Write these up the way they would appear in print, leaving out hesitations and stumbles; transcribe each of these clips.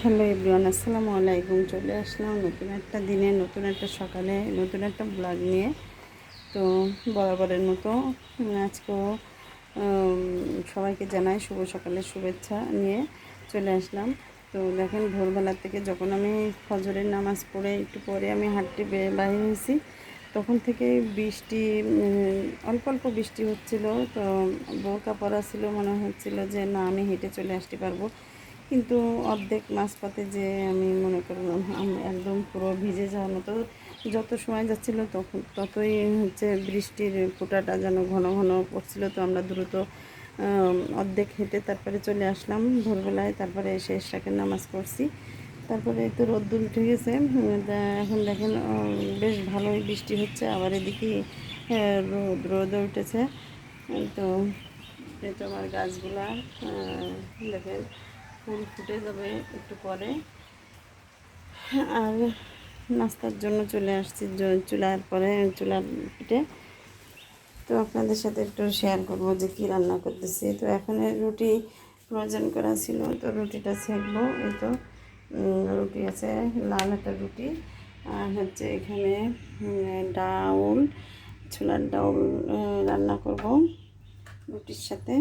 Hello everyone, আসসালামু আলাইকুম। চলে আসলাম নতুন একটা দিনে, নতুন একটা সকালে, নতুন একটা ব্লগ নিয়ে। তো বরাবরের মতো আজকেও সবাইকে জানাই শুভ সকালের শুভেচ্ছা নিয়ে চলে আসলাম। তো দেখেন, ভোরবেলা থেকে যখন আমি ফজরের নামাজ পড়ে একটু পরে আমি হাঁটতে বাইরে হয়েছি, তখন থেকে বৃষ্টি, অল্প অল্প বৃষ্টি হচ্ছিল। তো বোরকা পরা ছিল, মনে হচ্ছিল যে না, আমি হেঁটে চলে আসতে পারবো। কিন্তু অর্ধেক মাঝপথে যে আমি মনে করলাম আমি একদম পুরো ভিজে যাওয়ার মতো। যত সময় যাচ্ছিলো ততই বৃষ্টির ফোঁটাটা যেন ঘন ঘন পড়ছিল। তো আমরা দ্রুত অর্ধেক হেঁটে তারপরে চলে আসলাম ভোরবেলায়। তারপরে এসে এশরাকের নামাজ পড়ছি। তারপরে তো রোদ্দুর উঠে গেছে। এখন দেখেন বেশ ভালোই বৃষ্টি হচ্ছে। আবার এদিকে রোদও উঠেছে। তো এই তো আমার গাছগুলা দেখেন ফুল ফুটে যাবে একটু পরে। আর নাস্তার জন্য চলে আসছি চুলার পিঠে। তো আপনাদের সাথে একটু শেয়ার করবো যে কী রান্না করতেছি। তো এখন রুটি প্রয়োজন করা ছিল, তো রুটিটা সেঁকবো। এই তো রুটি আছে, লাল একটা রুটি। আর এখানে ডাউল, ছোলার ডাউল রান্না করব রুটির সাথে।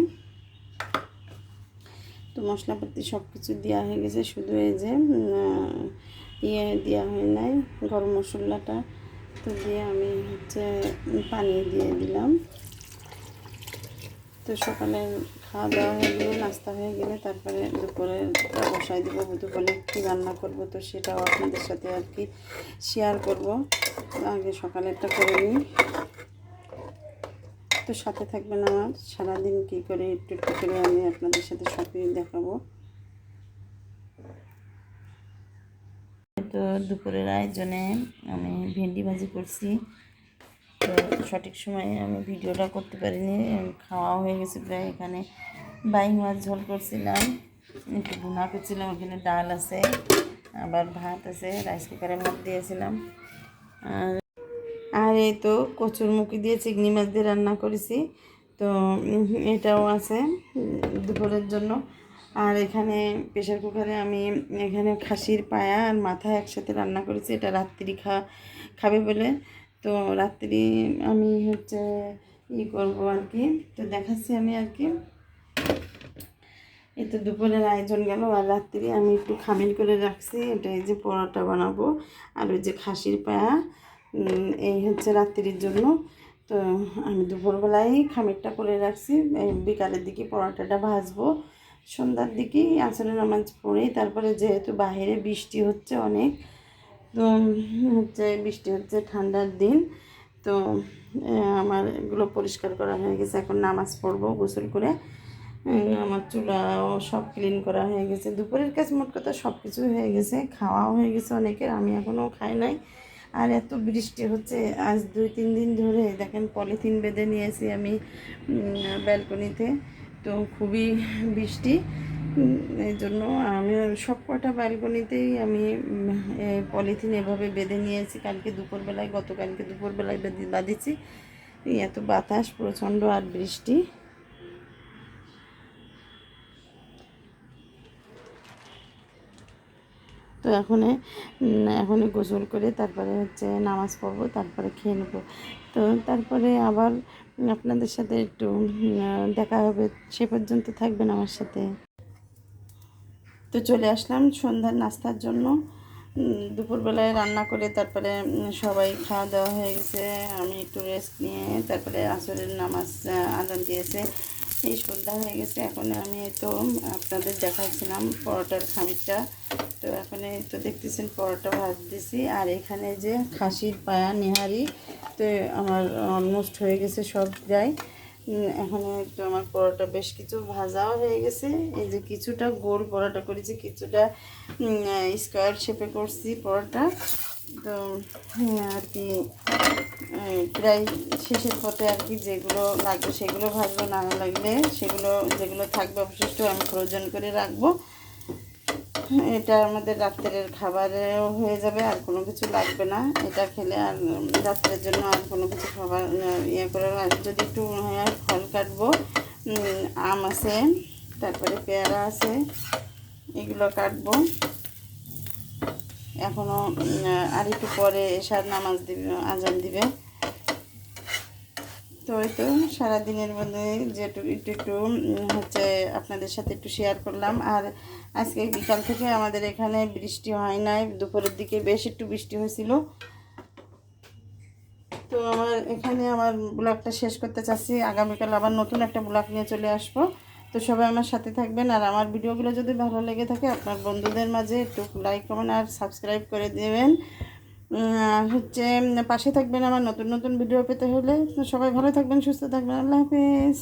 তো মশলাপাতি সব কিছু দেওয়া হয়ে গেছে, শুধু এই যে দেওয়া হয় নাই গরম মশলাটা। তো দিয়ে আমি পানি দিয়ে দিলাম। তো সকালে খাওয়া দাওয়া হয়ে গেলে, নাস্তা হয়ে গেলে তারপরে দুপুরে বসাই দেবো। দুপুরে কী রান্না করব তো সেটাও আপনাদের সাথে আর কি শেয়ার করব। আগে সকালেরটা করে নিই। তো সাথে থাকবেন আমার, সারাদিন কী করে একটু একটু করে আমি আপনাদের সাথে সবই দেখাবো। তো দুপুরের আয়োজনে আমি ভেন্ডি ভাজি করছি। তো সঠিক সময়ে আমি ভিডিওটা করতে পারিনি, খাওয়া হয়ে গেছে প্রায়। এখানে বাইং মাছ ঝোল করছিলাম, একটু ভুনা করছিলাম। ওখানে ডাল আছে, আবার ভাত আছে, রাইস কুকারের মধ্যে দিয়েছিলাম। আর এই তো কচুরমুখী দিয়ে চিংড়ি মাছ দিয়ে রান্না করেছি। তো এটাও আছে দুপুরের জন্য। আর এখানে প্রেশার কুকারে আমি এখানে খাসির পায়া আর মাথা একসাথে রান্না করেছি। এটা রাত্রি খাবে বলে। তো রাত্রি আমি করবো আর কি। তো দেখাচ্ছি আমি আর কি। এই তো দুপুরের আয়োজন গেল। আর রাত্রি আমি একটু খামির করে রাখছি। এটা এই যে পরোটা বানাবো, আর ওই যে খাসির পায়া, এই রাত্রির জন্য। তো আমি দুপুরবেলায় খামিরটা করে রাখছি, বিকালের দিকে পরোটাটা ভাজবো। সন্ধ্যার দিকেই আসরের নামাজ পড়েই তারপরে, যেহেতু বাইরে বৃষ্টি হচ্ছে অনেক। তো বৃষ্টি হচ্ছে, ঠান্ডার দিন। তো আমার এগুলো পরিষ্কার করা হয়ে গেছে। এখন নামাজ পড়বো গোসল করে। আমার চুলাও সব ক্লিন করা হয়ে গেছে। দুপুরের কাজ মোট কথা সব কিছু হয়ে গেছে, খাওয়াও হয়ে গেছে অনেকের, আমি এখনও খাই নাই। আর এত বৃষ্টি হচ্ছে আজ 2-3 দিন ধরে। দেখেন পলিথিন বেঁধে নিয়েছি আমি ব্যালকনিতে। তো খুবই বৃষ্টি, এই জন্য আমি সব কটা ব্যালকনিতেই আমি পলিথিন এভাবে বেঁধে নিয়েছি। গতকালকে দুপুরবেলায় বাঁধেছি। এত বাতাস প্রচণ্ড আর বৃষ্টি। তো এখনই গোসল করে তারপরে নামাজ পড়বো, তারপরে খেয়ে নেবো। তো তারপরে আবার আপনাদের সাথে একটু দেখা হবে। সে পর্যন্ত থাকবেন আমার সাথে। তো চলে আসলাম সন্ধ্যার নাস্তার জন্য। দুপুরবেলায় রান্না করে তারপরে সবাই খাওয়া দাওয়া হয়ে গেছে। আমি একটু রেস্ট নিয়ে তারপরে আসরের নামাজ আজান দিয়েছে, এই সন্ধ্যা হয়ে গেছে। এখন আমি তো আপনাদের দেখাচ্ছিলাম পরোটার খামিরটা। তো এখন তো দেখতেছেন পরোটা ভাজতেছি। আর এখানে যে খাসির পায়া নেহারি, তো আমার অলমোস্ট হয়ে গেছে সব প্রায়। এখানে একটু আমার পরোটা বেশ কিছু ভাজাও হয়ে গেছে। এই যে কিছুটা গোল পরোটা করেছি, কিছুটা স্কোয়ার শেপে করছি পরোটা। তো আর কি প্রায় শেষের পথে আর কি। যেগুলো লাগবে সেগুলো ভাজবো, না লাগলে যেগুলো থাকবে অবশিষ্ট আমি ফ্রোজেন করে রাখবো। এটা আমাদের রাত্রের খাবারেও হয়ে যাবে, আর কোনো কিছু লাগবে না। এটা খেলে আর রাত্রের জন্য আর কোনো কিছু খাবার করে। আর যদি একটু ফল কাটবো, আম আছে, তারপরে পেয়ারা আছে, এগুলো কাটবো। এখনও আর একটু পরে এশার নামাজ দিবে, আজান দিবে। তো ওই তো সারাদিনের মধ্যে যেটুকু একটু একটু হচ্ছে আপনাদের সাথে একটু শেয়ার করলাম। আর আজকে বিকাল থেকে আমাদের এখানে বৃষ্টি হয় নাই, দুপুরের দিকে বেশ একটু বৃষ্টি হয়েছিল। তো আমার ব্লগটা শেষ করতে চাচ্ছি। আগামীকাল আবার নতুন একটা ব্লগ নিয়ে চলে আসবো। তো সবাই আমার সাথে থাকবেন। আর আমার ভিডিওগুলো যদি ভালো লেগে থাকে আপনার বন্ধুদের মাঝে একটু লাইক কমেন্ট আর সাবস্ক্রাইব করে দেবেন। হচ্ছে পাশে থাকবেন আমার নতুন নতুন ভিডিও পেতে হলে। তো সবাই ভালো থাকবেন, সুস্থ থাকবেন। আল্লাহ হাফেজ।